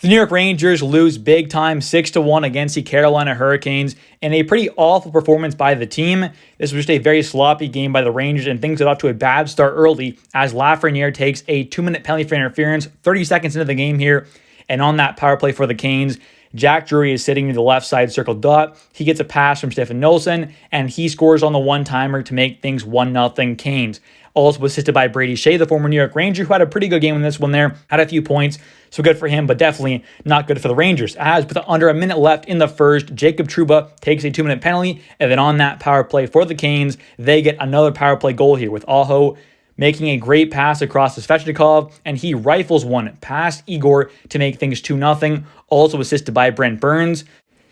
The New York Rangers lose big time 6-1 against the Carolina Hurricanes in a pretty awful performance by the team. This was just a very sloppy game by the Rangers, and things got off to a bad start early as Lafreniere takes a 2-minute penalty for interference 30 seconds into the game here. And on that power play for the Canes, Jack Drury is sitting to the left side circle dot. He gets a pass from Stefan Nilsson, and he scores on the one-timer to make things 1-0 Canes. Also assisted by Brady Shea, the former New York Ranger, who had a pretty good game in this one there, had a few points, so good for him, but definitely not good for the Rangers. As with under a minute left in the first, Jacob Trouba takes a 2-minute penalty, and then on that power play for the Canes, they get another power play goal here with Aho making a great pass across to Svechnikov, and he rifles one past Igor to make things 2-0, also assisted by Brent Burns.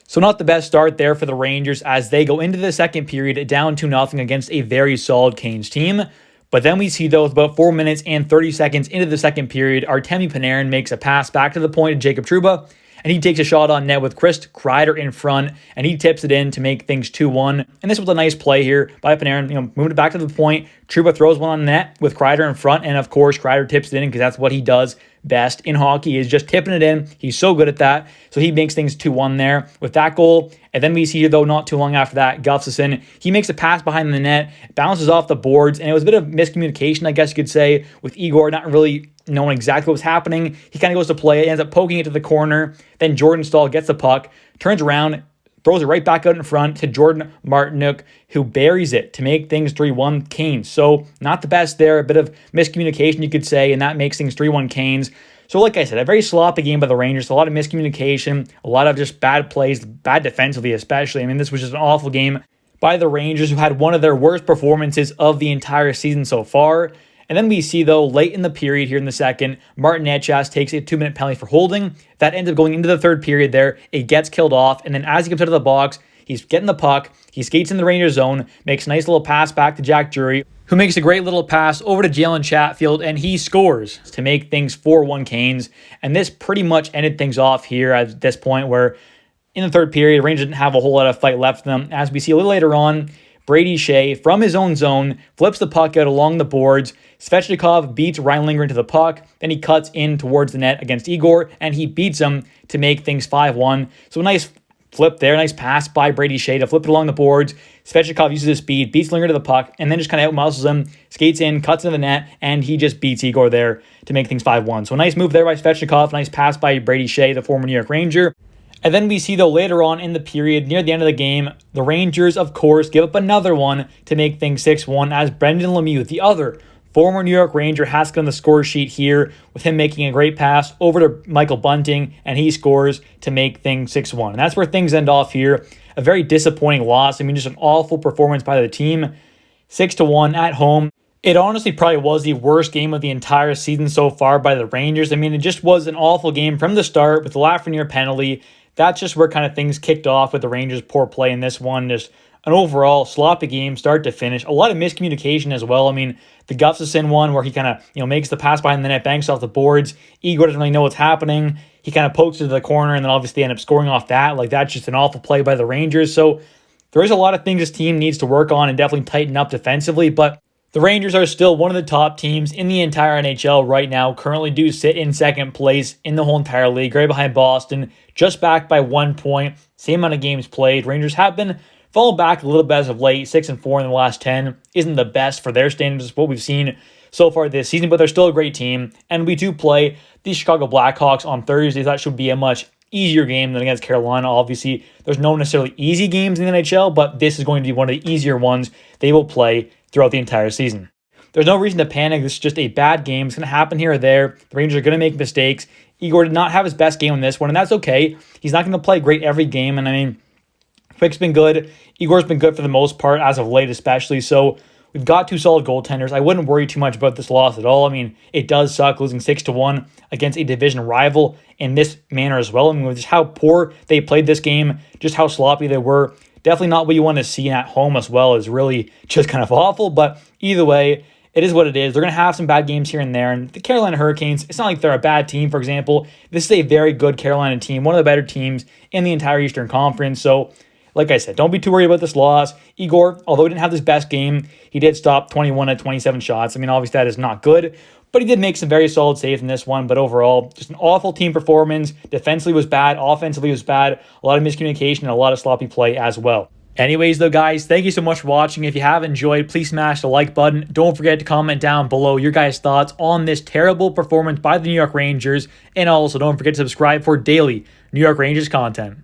So not the best start there for the Rangers as they go into the second period down 2-0 against a very solid Canes team. But then we see, though, with about 4 minutes and 30 seconds into the second period, Artemi Panarin makes a pass back to the point of Jacob Trouba, and he takes a shot on net with Chris Kreider in front, and he tips it in to make things 2-1. And this was a nice play here by Panarin, moving it back to the point. Trouba throws one on net with Kreider in front, and of course, Kreider tips it in because that's what he does best in hockey, is just tipping it in. He's so good at that. So he makes things 2-1 there with that goal. And then we see here, though, not too long after that, Gustafsson, he makes a pass behind the net, bounces off the boards, and it was a bit of miscommunication, I guess you could say, with Igor not really knowing exactly what was happening. He kind of goes to play it, ends up poking it to the corner. Then Jordan Staal gets the puck, turns around, throws it right back out in front to Jordan Martinook, who buries it to make things 3-1 Canes. So not the best there, a bit of miscommunication, you could say, and that makes things 3-1 Canes. So like I said, a very sloppy game by the Rangers, a lot of miscommunication, a lot of just bad plays, bad defensively especially. I mean, this was just an awful game by the Rangers, who had one of their worst performances of the entire season so far. And then we see, though, late in the period here in the second, Martin Necas takes a 2-minute penalty for holding. That ends up going into the third period there. It gets killed off, and then as he comes out of the box, he's getting the puck, he skates in the Rangers zone, makes a nice little pass back to Jack Drury, who makes a great little pass over to Jalen Chatfield, and he scores to make things 4-1 Canes. And this pretty much ended things off here at this point, where in the third period, the Rangers didn't have a whole lot of fight left in them. As we see a little later on, Brady Shea, from his own zone, flips the puck out along the boards. Svechnikov beats Ryan Lindgren to the puck. Then he cuts in towards the net against Igor, and he beats him to make things 5-1. So a nice flip there, nice pass by Brady Shea to flip it along the boards. Svechnikov uses his speed, beats Lindgren to the puck, and then just kind of outmuscles him, skates in, cuts into the net, and he just beats Igor there to make things 5-1. So a nice move there by Svechnikov, nice pass by Brady Shea, the former New York Ranger. And then we see, though, later on in the period, near the end of the game, the Rangers, of course, give up another one to make things 6-1 as Brendan Lemieux, the other former New York Ranger, has on the score sheet here with him making a great pass over to Michael Bunting, and he scores to make things 6-1. And that's where things end off here. A very disappointing loss. I mean, just an awful performance by the team. 6-1 at home. It honestly probably was the worst game of the entire season so far by the Rangers. I mean, it just was an awful game from the start with the Lafreniere penalty. That's just where kind of things kicked off with the Rangers' poor play in this one. Just an overall sloppy game, start to finish. A lot of miscommunication as well. I mean, the Gustafsson one where he kind of, makes the pass behind the net, banks off the boards. Igor doesn't really know what's happening. He kind of pokes it to the corner and then obviously end up scoring off that. Like, that's just an awful play by the Rangers. So there is a lot of things this team needs to work on and definitely tighten up defensively, but the Rangers are still one of the top teams in the entire NHL right now, currently do sit in second place in the whole entire league, right behind Boston, just back by 1 point, same amount of games played. Rangers have been falling back a little bit as of late, 6-4 in the last 10. Isn't the best for their standards, what we've seen so far this season, but they're still a great team. And we do play the Chicago Blackhawks on Thursdays. That should be a much easier game than against Carolina. Obviously, there's no necessarily easy games in the NHL, but this is going to be one of the easier ones they will play throughout the entire season. There's no reason to panic. This is just a bad game. It's going to happen here or there. The Rangers are going to make mistakes. Igor did not have his best game in this one, and that's okay. He's not going to play great every game, and I mean, Quick's been good. Igor's been good for the most part, as of late especially, so we've got two solid goaltenders. I wouldn't worry too much about this loss at all. I mean, it does suck losing 6-1 against a division rival in this manner as well. I mean, with just how poor they played this game, just how sloppy they were, definitely not what you want to see at home as well. Is really just kind of awful, but either way, it is what it is. They're going to have some bad games here and there, and the Carolina Hurricanes, it's not like they're a bad team, for example. This is a very good Carolina team, one of the better teams in the entire Eastern Conference, so like I said, don't be too worried about this loss. Igor, although he didn't have his best game, he did stop 21 of 27 shots. I mean, obviously that is not good, But he did make some very solid saves in this one. But overall, just an awful team performance. Defensively was bad. Offensively was bad. A lot of miscommunication and a lot of sloppy play as well. Anyways, though, guys, thank you so much for watching. If you have enjoyed, please smash the like button. Don't forget to comment down below your guys' thoughts on this terrible performance by the New York Rangers. And also, don't forget to subscribe for daily New York Rangers content.